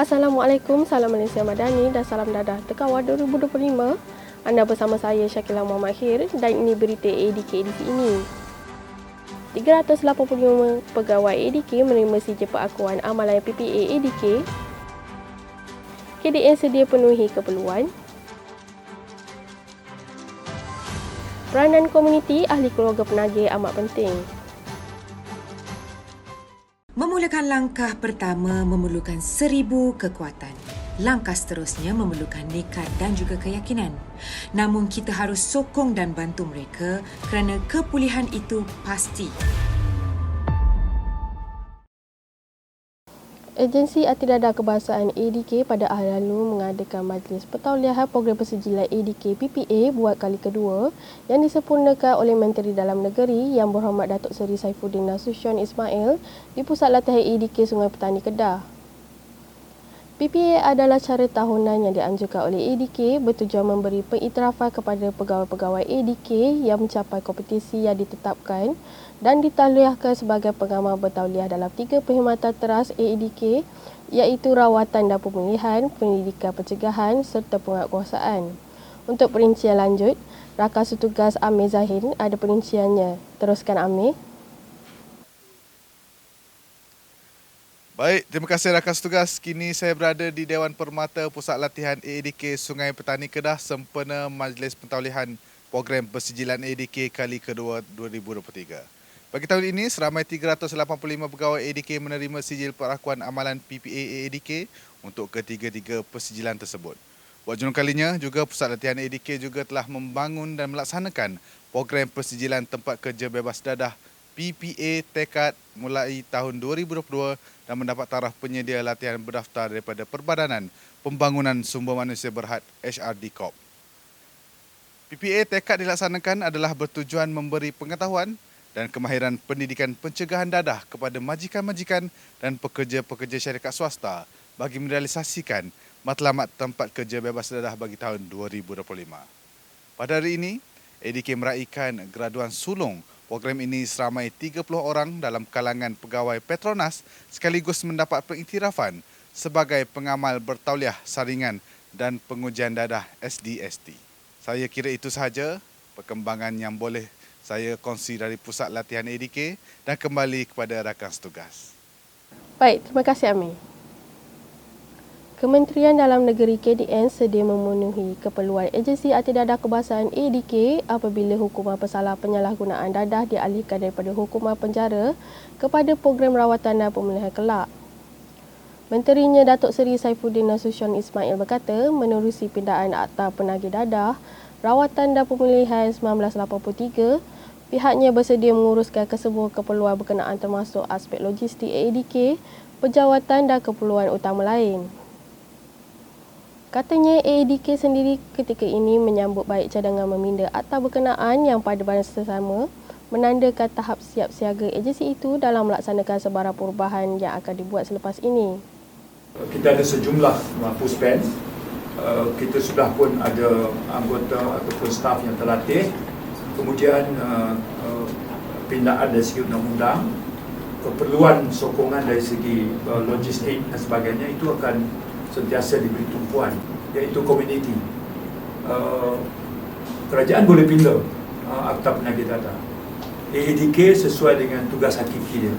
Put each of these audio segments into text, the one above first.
Assalamualaikum, salam Malaysia Madani dan salam dadah Tekawal 2025. Anda bersama saya Syakila Muhammad Khir dan ini berita ADK edisi ini. 385 pegawai ADK menerima sijil pengakuan amalan PPA ADK. KDN sedia penuhi keperluan. Peranan komuniti ahli keluarga penagih amat penting. Memulakan langkah pertama memerlukan 1000 kekuatan. Langkah seterusnya memerlukan nekat dan juga keyakinan. Namun kita harus sokong dan bantu mereka kerana kepulihan itu pasti. Agensi Antidadah Kebangsaan ADK pada hari lalu mengadakan majlis pertauliahan program persijilan ADK PPA buat kali kedua yang disempurnakan oleh Menteri Dalam Negeri Yang Berhormat Datuk Seri Saifuddin Nasution Ismail di Pusat Latihan ADK Sungai Petani Kedah. PPA adalah cara tahunan yang dianjurkan oleh ADK bertujuan memberi pengiktirafan kepada pegawai-pegawai ADK yang mencapai kompetisi yang ditetapkan dan ditauliahkan sebagai pengamal bertauliah dalam 3 perkhidmatan teras ADK iaitu rawatan dan pemulihan, pendidikan pencegahan serta penguatkuasaan. Untuk perincian lanjut, Rakan Setugas Amir Zahin ada perinciannya. Teruskan Amir. Baik, terima kasih rakan setugas. Kini saya berada di Dewan Permata Pusat Latihan ADK Sungai Petani Kedah sempena Majlis Pentaulihan Program Persijilan ADK kali kedua 2023. Bagi tahun ini, seramai 385 pegawai ADK menerima sijil pengakuan amalan PPA ADK untuk ketiga-tiga persijilan tersebut. Buat junung kalinya, juga Pusat Latihan ADK juga telah membangun dan melaksanakan program persijilan tempat kerja bebas dadah PPA tekad mulai tahun 2022 dan mendapat taraf penyedia latihan berdaftar daripada Perbadanan Pembangunan Sumber Manusia Berhad HRD Corp. PPA tekad dilaksanakan adalah bertujuan memberi pengetahuan dan kemahiran pendidikan pencegahan dadah kepada majikan-majikan dan pekerja-pekerja syarikat swasta bagi merealisasikan matlamat tempat kerja bebas dadah bagi tahun 2025. Pada hari ini, ADK meraihkan graduan sulung. Program ini seramai 30 orang dalam kalangan pegawai Petronas sekaligus mendapat pengiktirafan sebagai pengamal bertauliah saringan dan pengujian dadah SDST. Saya kira itu sahaja perkembangan yang boleh saya kongsi dari Pusat Latihan ADK dan kembali kepada rakan setugas. Baik, terima kasih Amir. Kementerian Dalam Negeri KDN sedia memenuhi keperluan Agensi Antidadah Kebangsaan ADK apabila hukuman bersalah penyalahgunaan dadah dialihkan daripada hukuman penjara kepada program rawatan dan pemulihan kelak. Menterinya Datuk Seri Saifuddin Nasution Ismail berkata menerusi pindaan Akta Penagih Dadah, Rawatan dan Pemulihan 1983, pihaknya bersedia menguruskan kesemua keperluan berkenaan termasuk aspek logistik ADK, penjawatan dan keperluan utama lain. Katanya ADK sendiri ketika ini menyambut baik cadangan meminda akta berkenaan yang pada masa sama menandakan tahap siap siaga agensi itu dalam melaksanakan sebarang perubahan yang akan dibuat selepas ini. Kita ada sejumlah puspen. Kita sudah pun ada anggota ataupun staf yang terlatih. Kemudian pindaan dari segi undang-undang, keperluan sokongan dari segi logistik dan sebagainya itu akan sentiasa diberi tumpuan, iaitu komuniti. Kerajaan boleh pindah Akta Penagih Dadah. ADK sesuai dengan tugas hakiki dia.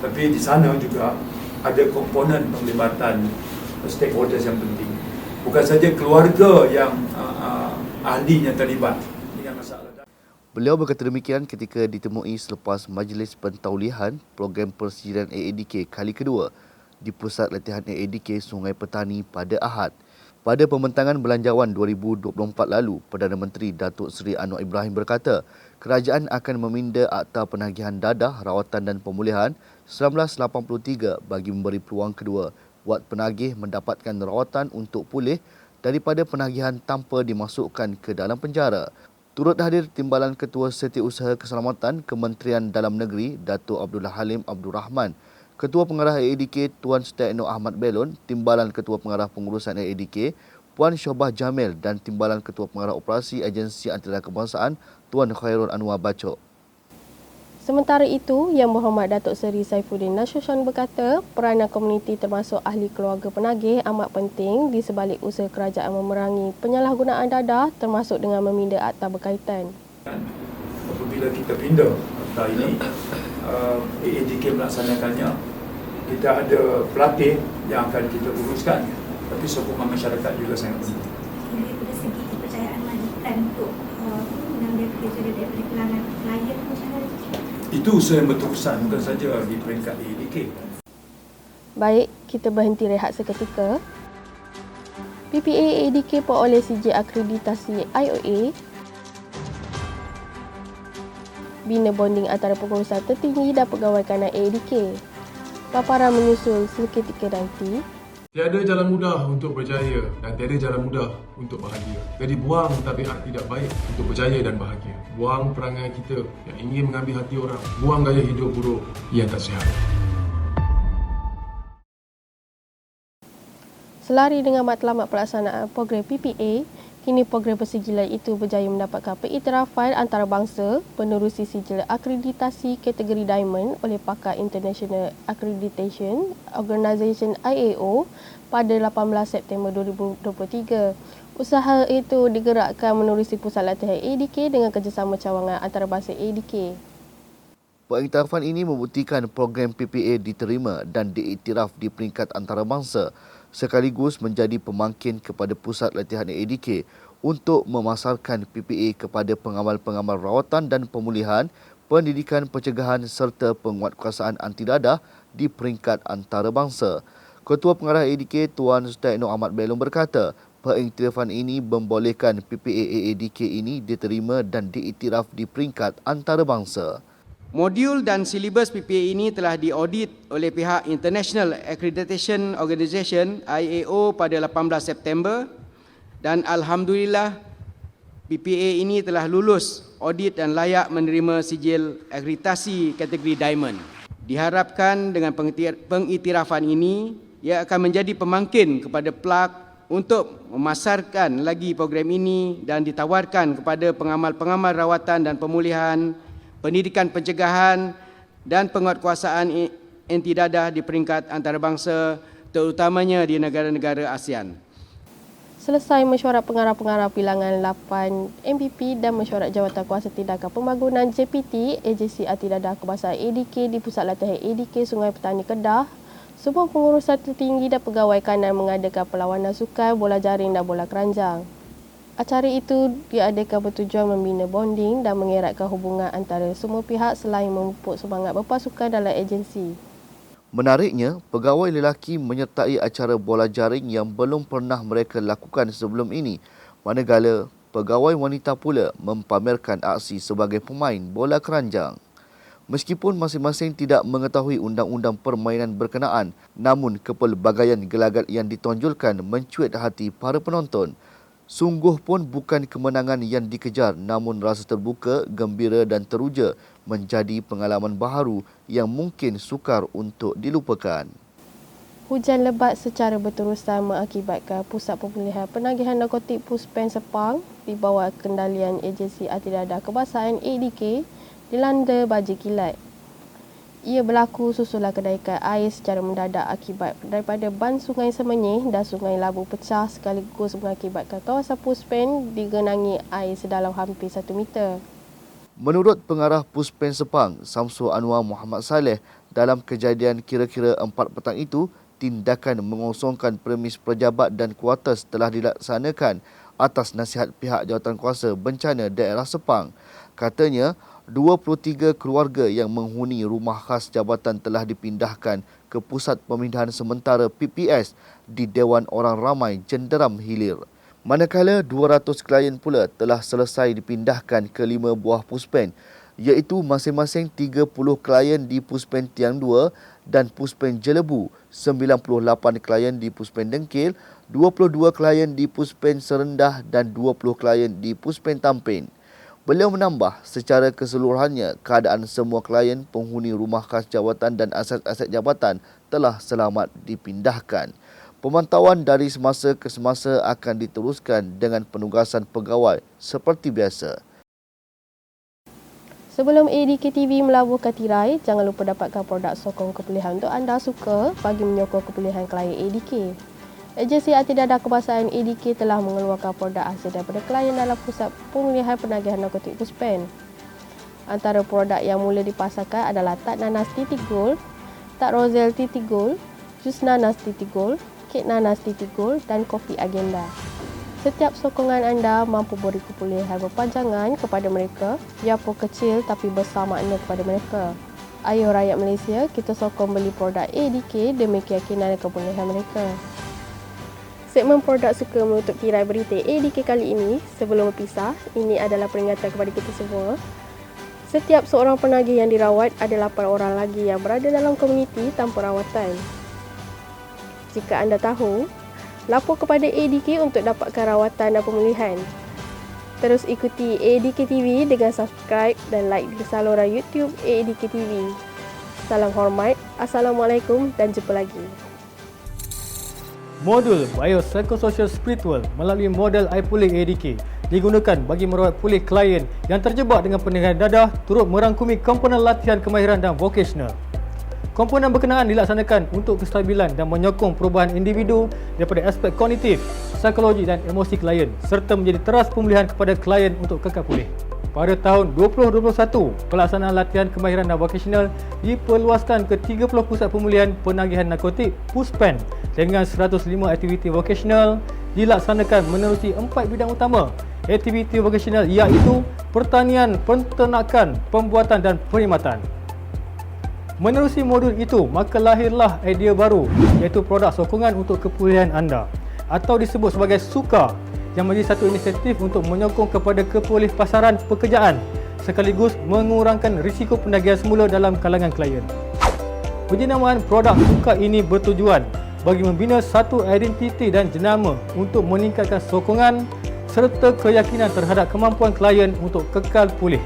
Tapi di sana juga ada komponen penglibatan stakeholders yang penting. Bukan saja keluarga yang ahlinya terlibat dengan masalah. Beliau berkata demikian ketika ditemui selepas Majlis Pentaulihan Program Persijilan ADK kali kedua di Pusat Latihan ADK Sungai Petani pada Ahad. Pada pembentangan Belanjawan 2024 lalu, Perdana Menteri Datuk Seri Anwar Ibrahim berkata, kerajaan akan meminda Akta Penagihan Dadah, Rawatan dan Pemulihan 1983 bagi memberi peluang kedua buat penagih mendapatkan rawatan untuk pulih daripada penagihan tanpa dimasukkan ke dalam penjara. Turut hadir Timbalan Ketua Setiausaha Keselamatan Kementerian Dalam Negeri Datuk Abdullah Halim Abdul Rahman, Ketua Pengarah ADK Tuan Stekno Ahmad Belon, Timbalan Ketua Pengarah Pengurusan ADK Puan Syobah Jamil dan Timbalan Ketua Pengarah Operasi Agensi Antidadah Kebangsaan Tuan Khairul Anwar Bachok. Sementara itu, Yang Berhormat Datuk Seri Saifuddin Nasution berkata, peranan komuniti termasuk ahli keluarga penagih amat penting di sebalik usaha kerajaan memerangi penyalahgunaan dadah termasuk dengan meminda akta berkaitan. Apabila kita pindah akta ini, AADK melaksanakannya, kita ada pelatih yang akan kita uruskan, tapi sokongan masyarakat juga sangat penting. Dari segi kepercayaan majikan untuk mengambil kerja daripada kalangan klien macam mana? Itu usaha yang berterusan, bukan saja di peringkat AADK. Baik, kita berhenti rehat seketika. PPA AADK peroleh sijil akreditasi IOA. Bina bonding antara pengurusan tertinggi dan pegawai kanan AADK. Paparan menyusul seketika nanti. Tiada jalan mudah untuk berjaya dan tiada jalan mudah untuk bahagia. Jadi buang tabiat tidak baik untuk berjaya dan bahagia. Buang perangai kita yang ingin mengambil hati orang. Buang gaya hidup buruk yang tak sihat. Selari dengan matlamat pelaksanaan program PPA, kini program persijilan itu berjaya mendapatkan pengiktirafan antarabangsa menerusi sijil akreditasi kategori Diamond oleh Pakar International Accreditation Organisation IAO pada 18 September 2023. Usaha itu digerakkan menerusi pusat latihan AADK dengan kerjasama cawangan antarabangsa AADK. Pengiktirafan ini membuktikan program PPA diterima dan diiktiraf di peringkat antarabangsa sekaligus menjadi pemangkin kepada pusat latihan AADK untuk memasarkan PPA kepada pengamal-pengamal rawatan dan pemulihan, pendidikan pencegahan serta penguatkuasaan anti dadah di peringkat antarabangsa. Ketua Pengarah AADK Tuan Sustaino Ahmad Belong berkata, pengiktirafan ini membolehkan PPA AADK ini diterima dan diiktiraf di peringkat antarabangsa. Modul dan silibus PPA ini telah diaudit oleh pihak International Accreditation Organisation IAO pada 18 September dan alhamdulillah PPA ini telah lulus audit dan layak menerima sijil akreditasi kategori Diamond. Diharapkan dengan pengiktirafan ini ia akan menjadi pemangkin kepada PLAK untuk memasarkan lagi program ini dan ditawarkan kepada pengamal-pengamal rawatan dan pemulihan, pendidikan pencegahan dan penguatkuasaan anti dadah di peringkat antarabangsa terutamanya di negara-negara ASEAN. Selesai mesyuarat pengarah-pengarah bilangan 8 MPP dan mesyuarat jawatan kuasa tindakan pembangunan JPT, Agensi Anti Dadah Kebangsaan AADK di Pusat Latihan AADK Sungai Petani Kedah, semua pengurusan tertinggi dan pegawai kanan mengadakan perlawanan sukan bola jaring dan bola keranjang. Acara itu diadakan bertujuan membina bonding dan mengeratkan hubungan antara semua pihak selain memupuk semangat berpasukan dalam agensi. Menariknya, pegawai lelaki menyertai acara bola jaring yang belum pernah mereka lakukan sebelum ini, manakala pegawai wanita pula mempamerkan aksi sebagai pemain bola keranjang. Meskipun masing-masing tidak mengetahui undang-undang permainan berkenaan, namun kepelbagaian gelagat yang ditonjolkan mencuit hati para penonton. Sungguh pun bukan kemenangan yang dikejar, namun rasa terbuka, gembira dan teruja menjadi pengalaman baharu yang mungkin sukar untuk dilupakan. Hujan lebat secara berterusan mengakibatkan Pusat Pemulihan Penagihan Narkotik Puspen Sepang di bawah kendalian Agensi Anti Dadah Kebangsaan AADK dilanda banjir kilat. Ia berlaku susulan kenaikan air secara mendadak akibat daripada ban Sungai Semenyih dan Sungai Labu pecah sekaligus mengakibatkan kawasan Puspen digenangi air sedalam hampir 1 meter. Menurut Pengarah Puspen Sepang, Samsul Anwar Muhammad Saleh, dalam kejadian kira-kira 4 petang itu, tindakan mengosongkan premis pejabat dan kuartus telah dilaksanakan atas nasihat pihak Jawatankuasa Bencana Daerah Sepang. Katanya, 23 keluarga yang menghuni rumah khas jabatan telah dipindahkan ke Pusat Pemindahan Sementara PPS di Dewan Orang Ramai Jenderam Hilir. Manakala 200 klien pula telah selesai dipindahkan ke 5 buah Puspen, iaitu masing-masing 30 klien di Puspen Tiang 2 dan Puspen Jelebu, 98 klien di Puspen Dengkil, 22 klien di Puspen Serendah dan 20 klien di Puspen Tampin. Beliau menambah, secara keseluruhannya, keadaan semua klien, penghuni rumah khas jawatan dan aset-aset jabatan telah selamat dipindahkan. Pemantauan dari semasa ke semasa akan diteruskan dengan penugasan pegawai seperti biasa. Sebelum ADK TV melabuhkan tirai, jangan lupa dapatkan produk sokong kepilihan untuk anda suka bagi menyokong kepilihan klien ADK. Agensi Anti-Dadah Kebangsaan ADK telah mengeluarkan produk hasil daripada klien dalam Pusat Pemulihan Penagihan Narkotik Puspen. Antara produk yang mula dipasarkan adalah Tad Nanas Titik Gold, Tad Roselle Titik Gold, Jus Nanas Titik Gold, Kek Nanas Titik Gold dan Kopi Agenda. Setiap sokongan anda mampu beri kepulihan berpanjangan kepada mereka, biarpun kecil tapi besar makna kepada mereka. Ayo rakyat Malaysia, kita sokong beli produk ADK demi keyakinan dan kepulihan mereka. Segmen produk suka menutup tirai berita ADK kali ini. Sebelum berpisah, ini adalah peringatan kepada kita semua. Setiap seorang penagih yang dirawat ada 8 orang lagi yang berada dalam komuniti tanpa rawatan. Jika anda tahu, lapor kepada ADK untuk dapatkan rawatan dan pemulihan. Terus ikuti ADK TV dengan subscribe dan like di saluran YouTube ADK TV. Salam hormat, Assalamualaikum dan jumpa lagi. Modul Biopsychosocial Spiritual melalui model iPulih ADK digunakan bagi merawat pulih klien yang terjebak dengan penyakit dadah turut merangkumi komponen latihan kemahiran dan vocational. Komponen berkenaan dilaksanakan untuk kestabilan dan menyokong perubahan individu daripada aspek kognitif, psikologi dan emosi klien serta menjadi teras pemulihan kepada klien untuk kekal pulih. Pada tahun 2021, pelaksanaan latihan kemahiran dan vocational diperluaskan ke 30 pusat pemulihan penagihan narkotik Puspen dengan 105 aktiviti vocational dilaksanakan menerusi 4 bidang utama. Aktiviti vocational iaitu pertanian, penternakan, pembuatan dan perkhidmatan. Menerusi modul itu, maka lahirlah idea baru iaitu produk sokongan untuk kepulihan anda atau disebut sebagai SUKA yang menjadi satu inisiatif untuk menyokong kepada kepulih pasaran pekerjaan sekaligus mengurangkan risiko penagihan semula dalam kalangan klien. Penjenamaan produk SUKA ini bertujuan bagi membina satu identiti dan jenama untuk meningkatkan sokongan serta keyakinan terhadap kemampuan klien untuk kekal pulih.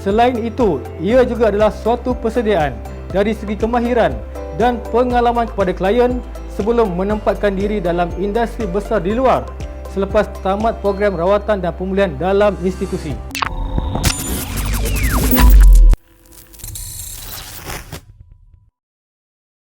Selain itu, ia juga adalah suatu persediaan dari segi kemahiran dan pengalaman kepada klien sebelum menempatkan diri dalam industri besar di luar selepas tamat program rawatan dan pemulihan dalam institusi.